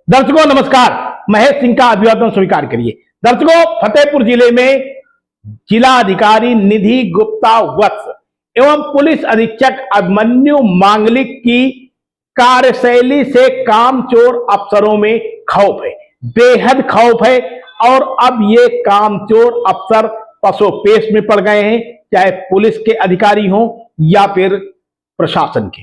दर्शकों नमस्कार, महेश सिंह का अभिवादन स्वीकार करिए। दर्शकों, फतेहपुर जिले में जिला अधिकारी निधि गुप्ता वत्स एवं पुलिस अधीक्षक अभिमन्यु मांगलिक की कार्यशैली से कामचोर अफसरों में खौफ है, बेहद खौफ है। और अब ये कामचोर अफसर पसोपेश में पड़ गए हैं, चाहे पुलिस के अधिकारी हों या फिर प्रशासन के।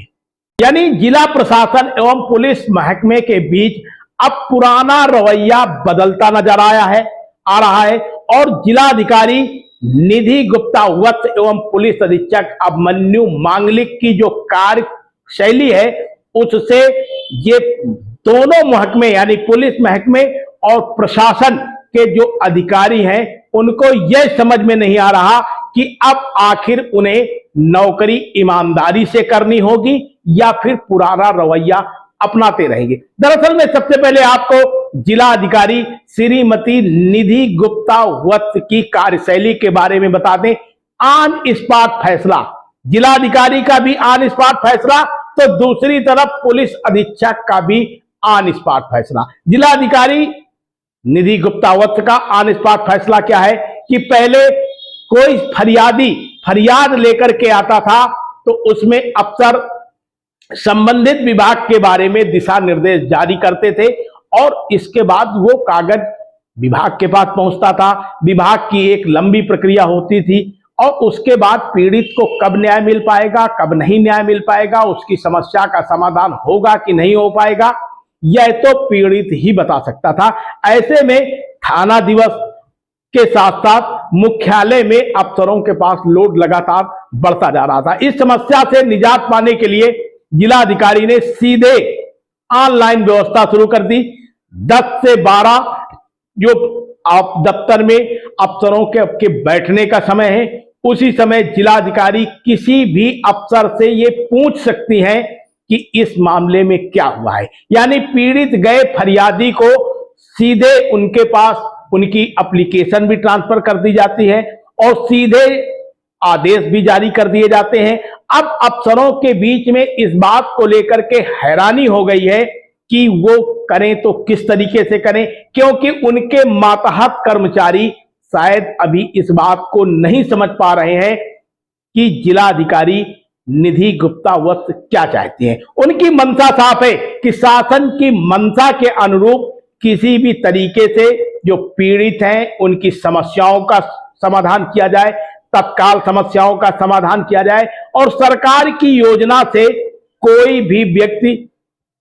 यानी जिला प्रशासन एवं पुलिस महकमे के बीच अब पुराना रवैया बदलता नजर आ रहा है और जिलाधिकारी निधि गुप्ता वत्स एवं पुलिस अधीक्षक अभिमन्यु मांगलिक की जो कार्यशैली है उससे ये दोनों महकमे यानी पुलिस महकमे और प्रशासन के जो अधिकारी हैं उनको यह समझ में नहीं आ रहा कि अब आखिर उन्हें नौकरी ईमानदारी से करनी होगी या फिर पुराना रवैया अपनाते रहेंगे। दरअसल में सबसे पहले आपको जिला अधिकारी श्रीमती निधि गुप्ता वत्स की कार्यशैली के बारे में बता दें। ऑन स्पॉट फैसला, जिलाधिकारी का भी ऑन स्पॉट फैसला तो दूसरी तरफ पुलिस अधीक्षक का भी ऑन स्पॉट फैसला। जिलाधिकारी निधि गुप्ता वत्स का ऑन स्पॉट फैसला क्या है कि पहले कोई फरियाद लेकर के आता था तो उसमें अफसर संबंधित विभाग के बारे में दिशा निर्देश जारी करते थे और इसके बाद वो कागज विभाग के पास पहुंचता था। विभाग की एक लंबी प्रक्रिया होती थी और उसके बाद पीड़ित को कब न्याय मिल पाएगा, कब नहीं न्याय मिल पाएगा, उसकी समस्या का समाधान होगा कि नहीं हो पाएगा, यह तो पीड़ित ही बता सकता था। ऐसे में थाना दिवस के साथ साथ मुख्यालय में अफसरों के पास लोड लगातार बढ़ता जा रहा था। इस समस्या से निजात पाने के लिए जिलाधिकारी ने सीधे ऑनलाइन व्यवस्था शुरू कर दी। 10 से 12 जो आप दफ्तर में अफसरों के बैठने का समय है, उसी समय जिलाधिकारी किसी भी अफसर से ये पूछ सकती हैं कि इस मामले में क्या हुआ है। यानी पीड़ित गए फरियादी को सीधे उनके पास उनकी एप्लीकेशन भी ट्रांसफर कर दी जाती है और सीधे आदेश भी जारी कर दिए जाते हैं। अब अफसरों के बीच में इस बात को लेकर के हैरानी हो गई है कि वो करें तो किस तरीके से करें, क्योंकि उनके मातहत कर्मचारी शायद अभी इस बात को नहीं समझ पा रहे हैं कि जिलाधिकारी निधि गुप्ता वत्स क्या चाहती हैं। उनकी मंशा साफ है कि शासन की मंशा के अनुरूप किसी भी तरीके से जो पीड़ित हैं उनकी समस्याओं का समाधान किया जाए, तत्काल समस्याओं का समाधान किया जाए और सरकार की योजना से कोई भी व्यक्ति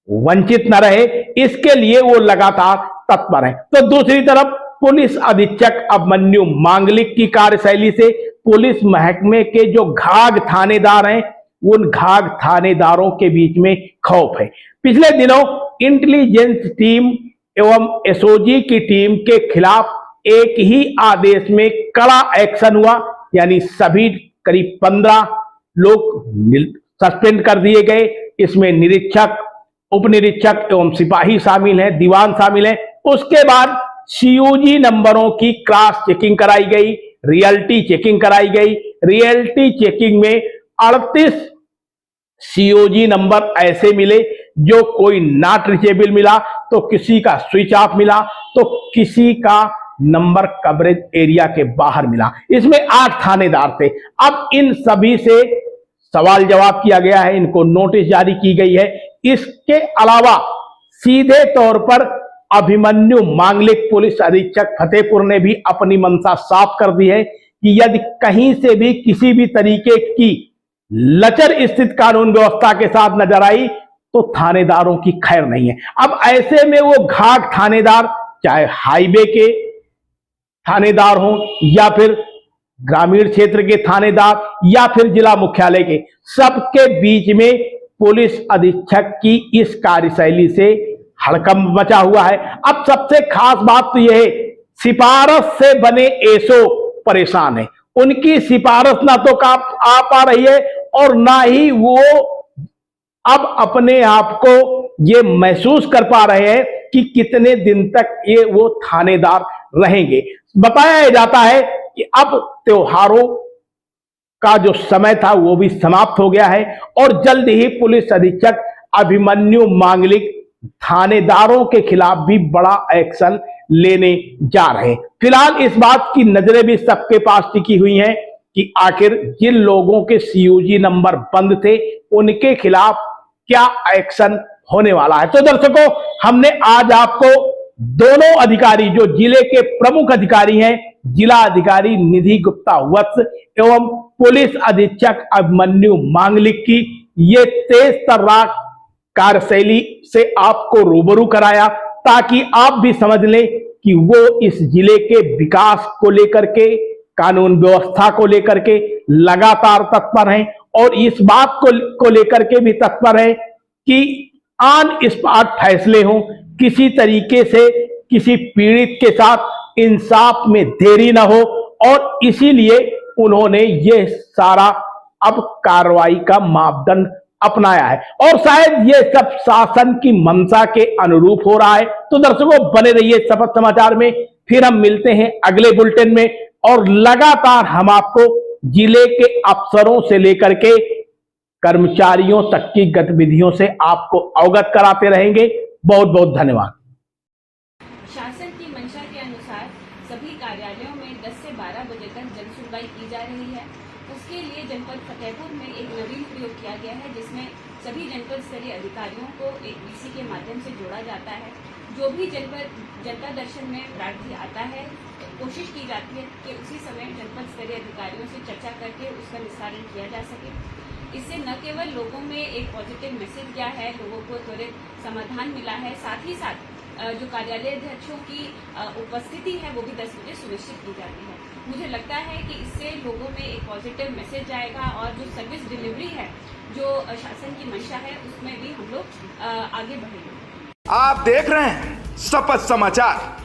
वंचित न रहे, इसके लिए वो लगातार तत्पर है। तो दूसरी तरफ पुलिस अधीक्षक अभिमन्यु मांगलिक की कार्यशैली से पुलिस महकमे के जो घाघ थानेदार हैं उन घाघ थानेदारों के बीच में खौफ है। पिछले दिनों इंटेलिजेंस टीम एवं एसओजी की टीम के खिलाफ एक ही आदेश में कड़ा एक्शन हुआ, यानी सभी करीब 15 लोग सस्पेंड कर दिए गए। इसमें निरीक्षक, उप निरीक्षक एवं सिपाही शामिल हैं, दीवान शामिल हैं। उसके बाद सीओजी नंबरों की क्रॉस चेकिंग कराई गई, रियलिटी चेकिंग कराई गई। रियलिटी चेकिंग में 38 सीओजी नंबर ऐसे मिले जो कोई नॉट रीचेबल मिला, तो किसी का स्विच ऑफ मिला, तो किसी का नंबर कवरेज एरिया के बाहर मिला। इसमें 8 थानेदार थे। अब इन सभी से सवाल जवाब किया गया है, इनको नोटिस जारी की गई है। इसके अलावा सीधे तौर पर अभिमन्यु मांगलिक पुलिस अधीक्षक फतेहपुर ने भी अपनी मंशा साफ कर दी है कि यदि कहीं से भी किसी भी तरीके की लचर स्थित कानून व्यवस्था के साथ नजर आई तो थानेदारों की खैर नहीं है। अब ऐसे में वो घाघ थानेदार, चाहे हाईवे के थानेदार हों या फिर ग्रामीण क्षेत्र के थानेदार या फिर जिला मुख्यालय के, सबके बीच में पुलिस अधीक्षक की इस कार्यशैली से हड़कंप मचा हुआ है। अब सबसे खास बात तो यह है, सिफारिश से बने एसओ परेशान है। उनकी सिफारिश ना तो आ पा रही है और ना ही वो अब अपने आप को ये महसूस कर पा रहे हैं कि कितने दिन तक ये वो थानेदार रहेंगे। बताया जाता है कि अब त्योहारों का जो समय था वो भी समाप्त हो गया है और जल्द ही पुलिस अधीक्षक अभिमन्यु मांगलिक थानेदारों के खिलाफ भी बड़ा एक्शन लेने जा रहे हैं। फिलहाल इस बात की नजरें भी सबके पास टिकी हुई हैं कि आखिर जिन लोगों के सीयूजी नंबर बंद थे उनके खिलाफ क्या एक्शन होने वाला है। तो दर्शकों, हमने आज आपको दोनों अधिकारी जो जिले के प्रमुख अधिकारी हैं, जिला अधिकारी निधि गुप्ता वत्स एवं पुलिस अधीक्षक अभिमन्यु मांगलिक की ये तेज तर्रार कार्यशैली से आपको रूबरू कराया ताकि आप भी समझ लें कि वो इस जिले के विकास को लेकर के, कानून व्यवस्था को लेकर के लगातार तत्पर हैं और इस बात को लेकर के भी तत्पर है कि ऑन स्पॉट फैसले हों, किसी तरीके से किसी पीड़ित के साथ इंसाफ में देरी ना हो और इसीलिए उन्होंने ये सारा अब कार्रवाई का मापदंड अपनाया है और शायद ये सब शासन की मंशा के अनुरूप हो रहा है। तो दर्शकों, बने रहिए शपथ समाचार में। फिर हम मिलते हैं अगले बुलेटिन में और लगातार हम आपको जिले के अफसरों से लेकर के कर्मचारियों तक की गतिविधियों से आपको अवगत कराते रहेंगे। बहुत बहुत धन्यवाद। शासन की मंशा के अनुसार सभी कार्यालयों में 10 से 12 बजे तक जन सुनवाई की जा रही है। उसके लिए जनपद फतेहपुर में एक नवीन प्रयोग किया गया है जिसमें सभी जनपद स्तरीय अधिकारियों को एक वीसी के माध्यम से जोड़ा जाता है। जो भी जनता दर्शन में प्रार्थी आता है, कोशिश की जाती है कि उसी समय जनपद स्तरीय अधिकारियों से चर्चा करके उसका निस्तारण किया जा सके। इससे न केवल लोगों में एक पॉजिटिव मैसेज गया है, लोगों को त्वरित समाधान मिला है, साथ ही साथ जो कार्यालय अध्यक्षों की उपस्थिति है वो भी 10 बजे सुनिश्चित की जाती है। मुझे लगता है कि इससे लोगों में एक पॉजिटिव मैसेज आएगा और जो सर्विस डिलीवरी है, जो शासन की मंशा है, उसमें भी हम लोग आगे बढ़ेंगे। आप देख रहे हैं शपथ समाचार।